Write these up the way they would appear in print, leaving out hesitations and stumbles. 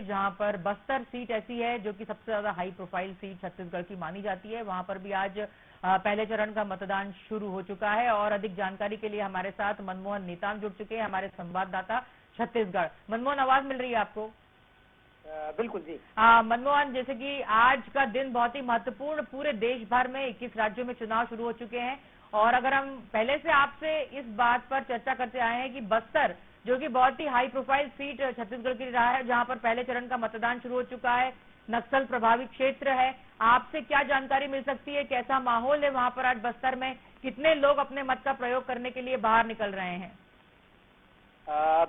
जहां पर बस्तर सीट ऐसी है जो कि सबसे ज्यादा हाई प्रोफाइल सीट छत्तीसगढ़ की मानी जाती है। वहां पर भी आज पहले चरण का मतदान शुरू हो चुका है और अधिक जानकारी के लिए हमारे साथ मनमोहन नेताम जुड़ चुके हैं, हमारे संवाददाता छत्तीसगढ़। मनमोहन, आवाज मिल रही है आपको? बिल्कुल जी। मनमोहन, जैसे कि आज का दिन बहुत ही महत्वपूर्ण, पूरे देश भर में 21 राज्यों में चुनाव शुरू हो चुके हैं और अगर हम पहले से आपसे इस बात पर चर्चा करते आए हैं कि बस्तर जो कि बहुत ही हाई प्रोफाइल सीट छत्तीसगढ़ की रहा है, जहां पर पहले चरण का मतदान शुरू हो चुका है, नक्सल प्रभावित क्षेत्र है, आपसे क्या जानकारी मिल सकती है? कैसा माहौल है वहां पर आज बस्तर में? कितने लोग अपने मत का प्रयोग करने के लिए बाहर निकल रहे हैं?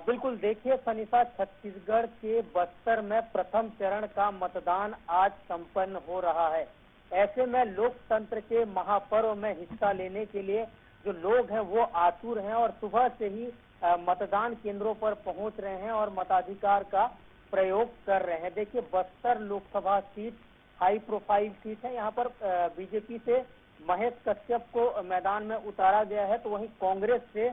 बिल्कुल, देखिए सनिता, छत्तीसगढ़ के बस्तर में प्रथम चरण का मतदान आज संपन्न हो रहा है। ऐसे में लोकतंत्र के महापर्व में हिस्सा लेने के लिए जो लोग हैं वो आतुर हैं और सुबह से ही मतदान केंद्रों पर पहुंच रहे हैं और मताधिकार का प्रयोग कर रहे हैं। देखिए, Bastar Lok Sabha seat high profile seat है। यहाँ पर बीजेपी से महेश कश्यप को मैदान में उतारा गया है, तो वहीं कांग्रेस से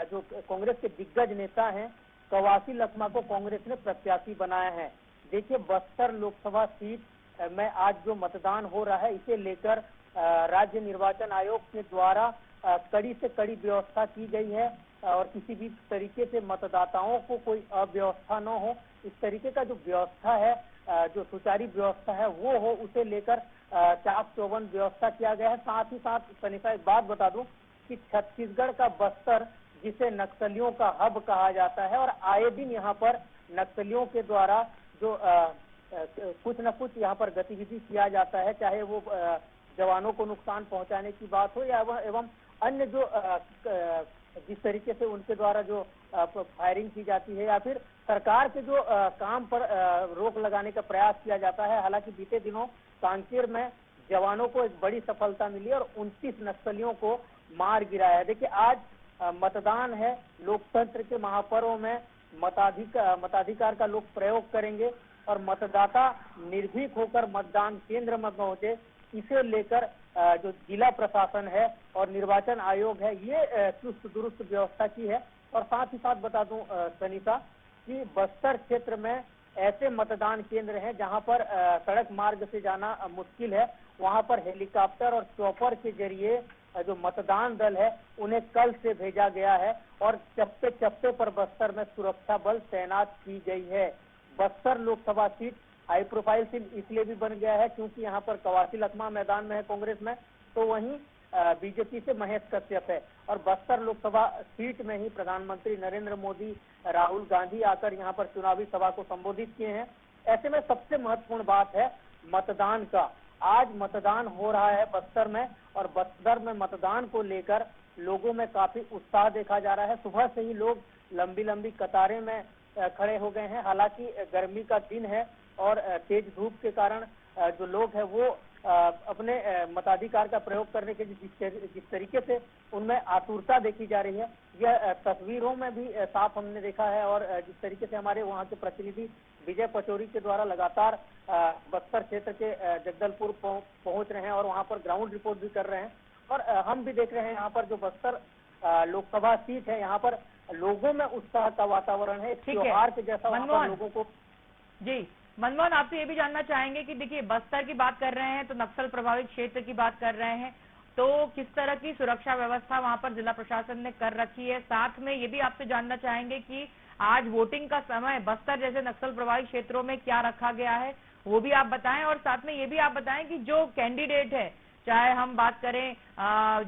जो कांग्रेस के दिग्गज नेता हैं कवासी लखमा को कांग्रेस ने प्रत्याशी बनाया है। देखिए, बस्तर लोकसभा सीट में आज जो मतदान हो रहा है, इसे लेकर राज्य निर्वाचन आयोग के द्वारा कड़ी से कड़ी व्यवस्था की गई है और किसी भी तरीके से मतदाताओं को कोई अव्यवस्था न हो, इस तरीके का जो व्यवस्था है, जो सुचारू व्यवस्था है वो हो, उसे लेकर चाक चौबंद व्यवस्था किया गया है। साथ ही साथ सनिता, एक बात बता दूं कि छत्तीसगढ़ का बस्तर, जिसे नक्सलियों का हब कहा जाता है, और आए दिन यहाँ पर नक्सलियों के द्वारा जो कुछ न कुछ यहाँ पर गतिविधि किया जाता है, चाहे वो जवानों को नुकसान पहुंचाने की बात हो या एवं अन्य जो जिस तरीके से उनके द्वारा जो फायरिंग की जाती है या फिर सरकार के जो काम पर रोक लगाने का प्रयास किया जाता है। हालांकि बीते दिनों कांकेर में जवानों को एक बड़ी सफलता मिली और 29 नक्सलियों को मार गिराया। देखिए, आज मतदान है, लोकतंत्र के महापर्व में मताधिकार का लोग प्रयोग करेंगे और मतदाता निर्भीक होकर मतदान केंद्र में पहुंचे, इसे लेकर जो जिला प्रशासन है और निर्वाचन आयोग है, ये चुस्त दुरुस्त व्यवस्था की है। और साथ ही साथ बता दूं सनिता कि बस्तर क्षेत्र में ऐसे मतदान केंद्र हैं जहां पर सड़क मार्ग से जाना मुश्किल है, वहां पर हेलीकॉप्टर और चॉपर के जरिए जो मतदान दल है उन्हें कल से भेजा गया है और चप्पे चप्पे पर बस्तर में सुरक्षा बल तैनात की गई है। Bastar Lok Sabha seat high profile seat इसलिए भी बन गया है क्योंकि यहाँ पर कवासी लखमा मैदान में है कांग्रेस में, तो वहीं बीजेपी से महेश कश्यप है और बस्तर लोकसभा सीट में ही प्रधानमंत्री नरेंद्र मोदी, राहुल गांधी आकर यहाँ पर चुनावी सभा को संबोधित किए हैं। ऐसे में सबसे महत्वपूर्ण बात है मतदान का। आज मतदान हो रहा है बस्तर में और बस्तर में मतदान को लेकर लोगों में काफी उत्साह देखा जा रहा है। सुबह से ही लोग लंबी लंबी कतारें में खड़े हो गए हैं। हालांकि गर्मी का दिन है और तेज धूप के कारण जो लोग हैं वो अपने मताधिकार का प्रयोग करने के जिस तरीके से उनमें आतुरता देखी जा रही है, यह तस्वीरों में भी साफ हमने देखा है। और जिस तरीके से हमारे वहाँ के प्रतिनिधि विजय पचौरी के द्वारा लगातार बस्तर क्षेत्र के जगदलपुर पहुंच रहे हैं और वहां पर ग्राउंड रिपोर्ट भी कर रहे हैं और हम भी देख रहे हैं यहाँ पर जो बस्तर लोकसभा सीट है, यहाँ पर लोगों में उत्साह का वातावरण है, त्योहार के जैसा वहाँ पर लोगों को। जी मनमोहन, आपसे ये भी जानना चाहेंगे कि देखिए बस्तर की बात कर रहे हैं तो नक्सल प्रभावित क्षेत्र की बात कर रहे हैं, तो किस तरह की सुरक्षा व्यवस्था वहां पर जिला प्रशासन ने कर रखी है? साथ में ये भी आपसे जानना चाहेंगे कि आज वोटिंग का समय बस्तर जैसे नक्सल प्रभावित क्षेत्रों में क्या रखा गया है, वो भी आप बताएं। और साथ में ये भी आप बताएं कि जो कैंडिडेट है, चाहे हम बात करें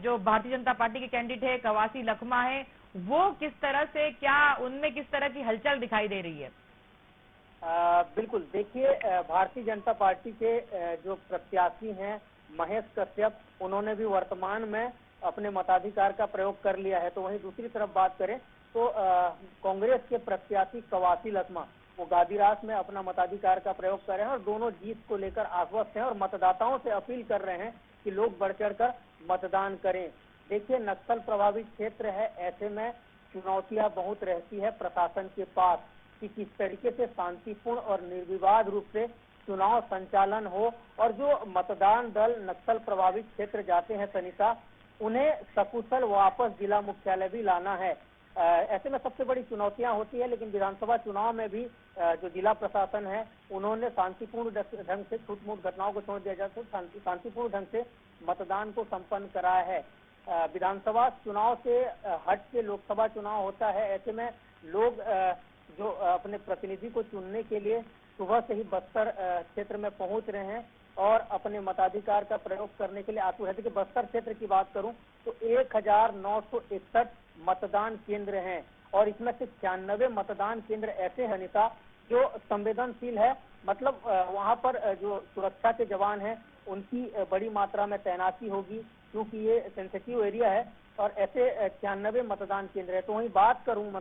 जो भारतीय जनता पार्टी के कैंडिडेट है कवासी लखमा है, वो किस तरह से, क्या उनमें किस तरह की हलचल दिखाई दे रही है? बिल्कुल, देखिए भारतीय जनता पार्टी के जो प्रत्याशी हैं महेश कश्यप, उन्होंने भी वर्तमान में अपने मताधिकार का प्रयोग कर लिया है। तो वहीं दूसरी तरफ बात करें तो कांग्रेस के प्रत्याशी कवासी लखमा वो गादीरास में अपना मताधिकार का प्रयोग कर रहे हैं और दोनों जीत को लेकर आश्वस्त हैं और मतदाताओं से अपील कर रहे हैं कि लोग बढ़ चढ़ कर मतदान करें। देखिए, नक्सल प्रभावित क्षेत्र है, ऐसे में चुनौतियां बहुत रहती है प्रशासन के पास कि किस तरीके से शांतिपूर्ण और निर्विवाद रूप से चुनाव संचालन हो और जो मतदान दल नक्सल प्रभावित क्षेत्र जाते हैं सनिता, उन्हें सकुशल वापस जिला मुख्यालय भी लाना है। ऐसे में सबसे बड़ी चुनौतियां होती है, लेकिन विधानसभा चुनाव में भी जो जिला प्रशासन है उन्होंने शांतिपूर्ण ढंग से छूट-मूट घटनाओं को छोड़ दिया जाए तो शांतिपूर्ण ढंग से मतदान को संपन्न कराया है। विधानसभा चुनाव से हट के लोकसभा चुनाव होता है, ऐसे में लोग जो अपने प्रतिनिधि को चुनने के लिए सुबह से ही बस्तर क्षेत्र में पहुंच रहे हैं और अपने मताधिकार का प्रयोग करने के लिए आतुर है। देखिए, बस्तर क्षेत्र की बात करूं तो 1961 मतदान केंद्र हैं और इसमें से 96 मतदान केंद्र ऐसे हैं निशा जो संवेदनशील है, मतलब वहां पर जो सुरक्षा के जवान हैं उनकी बड़ी मात्रा में तैनाती होगी, क्योंकि ये सेंसिटिव एरिया है और ऐसे 96 मतदान केंद्र है। तो वहीं बात करूं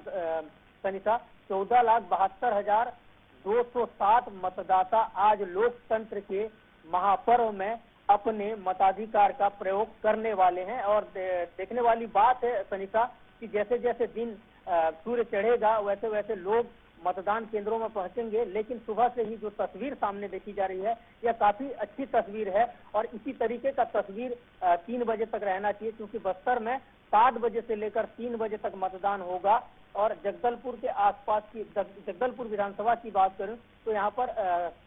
सनिशा, 14,72,207 मतदाता आज लोकतंत्र के महापर्व में अपने मताधिकार का प्रयोग करने वाले हैं। और देखने वाली बात है सनिशा कि जैसे जैसे दिन सूर्य चढ़ेगा वैसे वैसे लोग मतदान केंद्रों में पहुंचेंगे, लेकिन सुबह से ही जो तस्वीर सामने देखी जा रही है यह काफी अच्छी तस्वीर है और इसी तरीके का तस्वीर 3 बजे तक रहना चाहिए, क्योंकि बस्तर में 7 बजे से लेकर 3 बजे तक मतदान होगा। और जगदलपुर के आसपास की जगदलपुर विधानसभा की बात करें तो यहाँ पर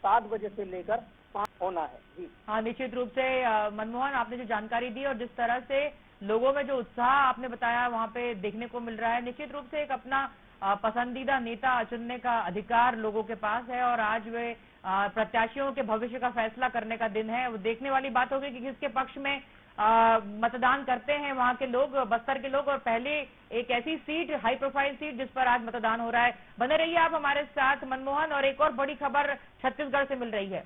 7 बजे से लेकर 5 होना है। जी हाँ, निश्चित रूप से मनमोहन, आपने जो जानकारी दी और जिस तरह से लोगों में जो उत्साह आपने बताया वहाँ पे देखने को मिल रहा है, निश्चित रूप से एक अपना पसंदीदा नेता चुनने का अधिकार लोगों के पास है और आज वे प्रत्याशियों के भविष्य का फैसला करने का दिन है। वो देखने वाली बात होगी कि किसके पक्ष में मतदान करते हैं वहाँ के लोग, बस्तर के लोग। और पहले एक ऐसी सीट, हाई प्रोफाइल सीट जिस पर आज मतदान हो रहा है। बने रहिए आप हमारे साथ मनमोहन। और एक और बड़ी खबर छत्तीसगढ़ से मिल रही है।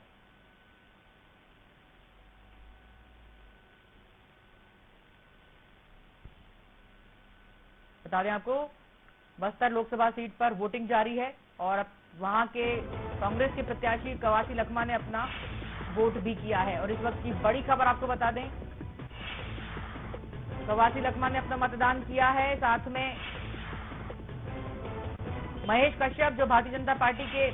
बता दें आपको, बस्तर लोकसभा सीट पर वोटिंग जारी है और अब वहां के कांग्रेस के प्रत्याशी कवासी लखमा ने अपना वोट भी किया है। और इस वक्त की बड़ी खबर आपको बता दें, कवासी लखमा ने अपना मतदान किया है। साथ में महेश कश्यप जो भारतीय जनता पार्टी के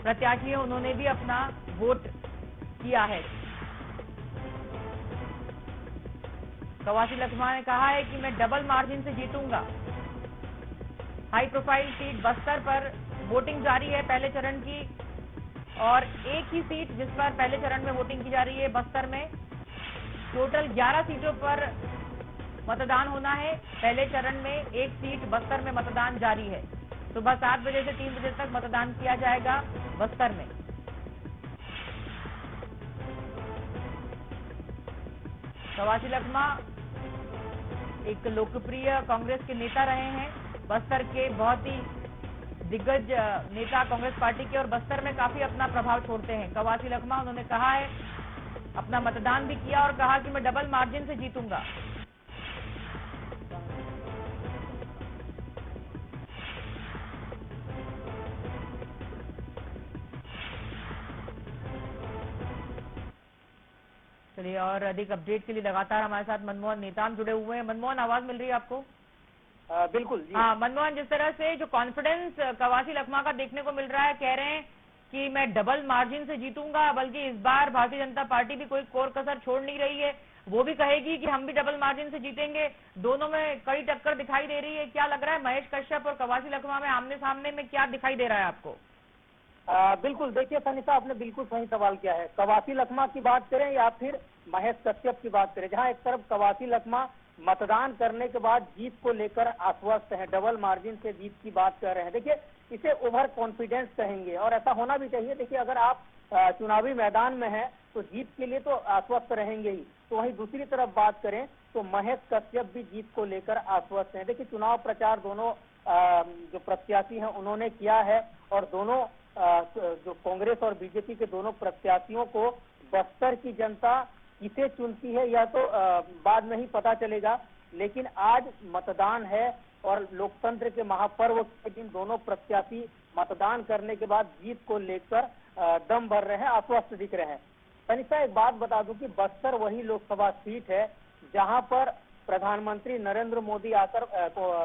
प्रत्याशी हैं उन्होंने भी अपना वोट किया है। कवासी लखमा ने कहा है कि मैं डबल मार्जिन से जीतूंगा। हाई प्रोफाइल सीट बस्तर पर वोटिंग जारी है पहले चरण की, और एक ही सीट जिस पर पहले चरण में वोटिंग की जा रही है बस्तर में। टोटल 11 सीटों पर मतदान होना है। पहले चरण में एक सीट बस्तर में मतदान जारी है। सुबह 7 बजे से 3 बजे तक मतदान किया जाएगा बस्तर में। कवासी लखमा एक लोकप्रिय कांग्रेस के नेता रहे हैं, बस्तर के बहुत ही दिग्गज नेता कांग्रेस पार्टी के, और बस्तर में काफी अपना प्रभाव छोड़ते हैं कवासी लखमा। उन्होंने कहा है, अपना मतदान भी किया और कहा कि मैं डबल मार्जिन से जीतूंगा। चलिए, और अधिक अपडेट के लिए लगातार हमारे साथ मनमोहन नेताम जुड़े हुए हैं। मनमोहन, आवाज मिल रही है आपको? बिल्कुल जी। हाँ मनमोहन, जिस तरह से जो कॉन्फिडेंस कवासी लखमा का देखने को मिल रहा है, कह रहे हैं कि मैं डबल मार्जिन से जीतूंगा, बल्कि इस बार भारतीय जनता पार्टी भी कोई कोर कसर छोड़ नहीं रही है, वो भी कहेगी कि हम भी डबल मार्जिन से जीतेंगे। दोनों में कड़ी टक्कर दिखाई दे रही है। क्या लग रहा है, महेश कश्यप और कवासी लखमा में आमने सामने में क्या दिखाई दे रहा है आपको? बिल्कुल, देखिए सनिशा, आपने बिल्कुल सही सवाल किया है। कवासी लखमा की बात करें या फिर महेश कश्यप की बात करें, जहां एक तरफ कवासी लखमा मतदान करने के बाद जीत को लेकर आश्वस्त है, डबल मार्जिन से जीत की बात कर रहे हैं। देखिए, इसे ओवर कॉन्फिडेंस कहेंगे और ऐसा होना भी चाहिए। देखिए, अगर आप चुनावी मैदान में हैं तो जीत के लिए तो आश्वस्त रहेंगे ही। तो वहीं दूसरी तरफ बात करें तो महेश कश्यप भी जीत को लेकर आश्वस्त हैं। देखिए, चुनाव प्रचार दोनों जो प्रत्याशी हैं उन्होंने किया है और दोनों जो कांग्रेस और बीजेपी के दोनों प्रत्याशियों को बस्तर की जनता किसे चुनती है यह तो बाद में ही पता चलेगा, लेकिन आज मतदान है और लोकतंत्र के महापर्व के दिन दोनों प्रत्याशी मतदान करने के बाद जीत को लेकर दम भर रहे हैं, आश्वस्त दिख रहे हैं। सनिशा, एक बात बता दूं कि बस्तर वही लोकसभा सीट है जहां पर प्रधानमंत्री नरेंद्र मोदी आकर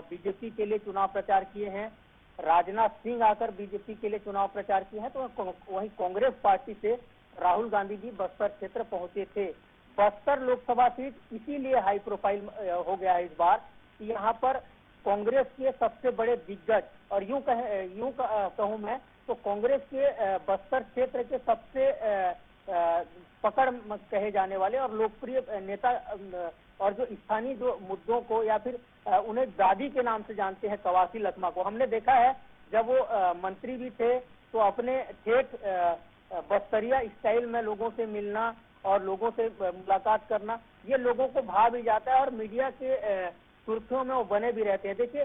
बीजेपी के लिए चुनाव प्रचार किए हैं, राजनाथ सिंह आकर बीजेपी के लिए चुनाव प्रचार किए हैं, तो वही कांग्रेस पार्टी से राहुल गांधी जी बस्तर क्षेत्र पहुंचे थे। बस्तर लोकसभा सीट इसीलिए हाई प्रोफाइल हो गया है इस बार, यहाँ पर कांग्रेस के सबसे बड़े दिग्गज और यूं कहूं मैं तो कांग्रेस के बस्तर क्षेत्र के सबसे पकड़ कहे जाने वाले और लोकप्रिय नेता और जो स्थानीय जो मुद्दों को या फिर उन्हें दादी के नाम से जानते हैं, कवासी लखमा को हमने देखा है जब वो मंत्री भी थे तो अपने ठेठ बस्तरिया स्टाइल में लोगों से मिलना और लोगों से मुलाकात करना, ये लोगों को भा भी जाता है और मीडिया के सुर्खियों में वो बने भी रहते हैं। देखिए,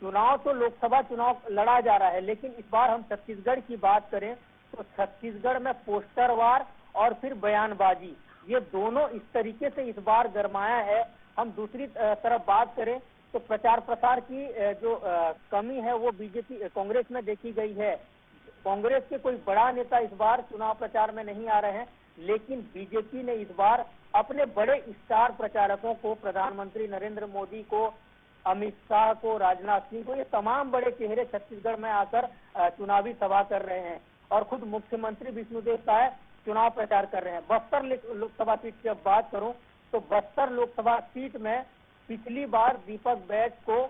चुनाव तो लोकसभा चुनाव लड़ा जा रहा है, लेकिन इस बार हम छत्तीसगढ़ की बात करें तो छत्तीसगढ़ में पोस्टर वार और फिर बयानबाजी, ये दोनों इस तरीके से इस बार गरमाया है। हम दूसरी तरफ बात करें तो प्रचार प्रसार की जो कमी है वो बीजेपी कांग्रेस में देखी गई है। कांग्रेस के कोई बड़ा नेता इस बार चुनाव प्रचार में नहीं आ रहे हैं, लेकिन बीजेपी ने इस बार अपने बड़े स्टार प्रचारकों को, प्रधानमंत्री नरेंद्र मोदी को, अमित शाह को, राजनाथ सिंह को, ये तमाम बड़े चेहरे छत्तीसगढ़ में आकर चुनावी सभा कर रहे हैं और खुद मुख्यमंत्री विष्णुदेव साय चुनाव प्रचार कर रहे हैं। बस्तर लोकसभा सीट की अब बात करूं तो बस्तर लोकसभा सीट में पिछली बार दीपक बैज को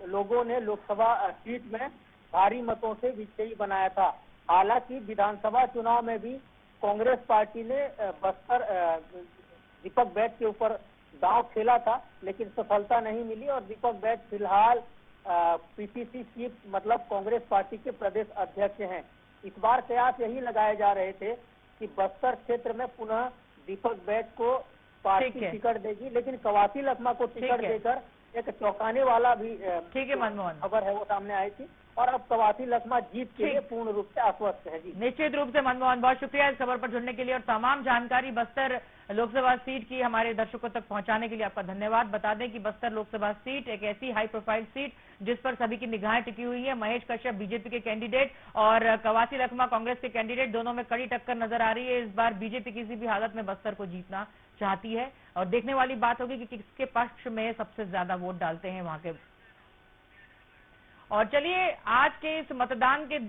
लोगों ने लोकसभा सीट में भारी मतों से विजयी बनाया था। हालांकि विधानसभा चुनाव में भी कांग्रेस पार्टी ने बस्तर दीपक बैज के ऊपर दांव खेला था, लेकिन सफलता नहीं मिली और दीपक बैज फिलहाल पीसीसी चीफ मतलब कांग्रेस पार्टी के प्रदेश अध्यक्ष हैं। इस बार कयास यही लगाए जा रहे थे कि बस्तर क्षेत्र में पुनः दीपक बैज को पार्टी टिकट देगी, लेकिन कवासी लखमा को टिकट देकर एक चौंकाने वाला भी खबर है वो सामने आई थी और अब कवासी लखमा जीत के लिए पूर्ण रूप से आश्वस्त है। जी निश्चित रूप से मनमोहन, बहुत शुक्रिया इस खबर पर जुड़ने के लिए और तमाम जानकारी बस्तर लोकसभा सीट की हमारे दर्शकों तक पहुंचाने के लिए आपका धन्यवाद। बता दें कि बस्तर लोकसभा सीट एक ऐसी हाई प्रोफाइल सीट जिस पर सभी की निगाहें टिकी हुई है। महेश कश्यप बीजेपी के कैंडिडेट और कवासी लखमा कांग्रेस के कैंडिडेट, दोनों में कड़ी टक्कर नजर आ रही है। इस बार बीजेपी किसी भी हालत में बस्तर को जीतना चाहती है और देखने वाली बात होगी कि किसके पक्ष में सबसे ज्यादा वोट डालते हैं वहां के। और चलिए, आज के इस मतदान के दिन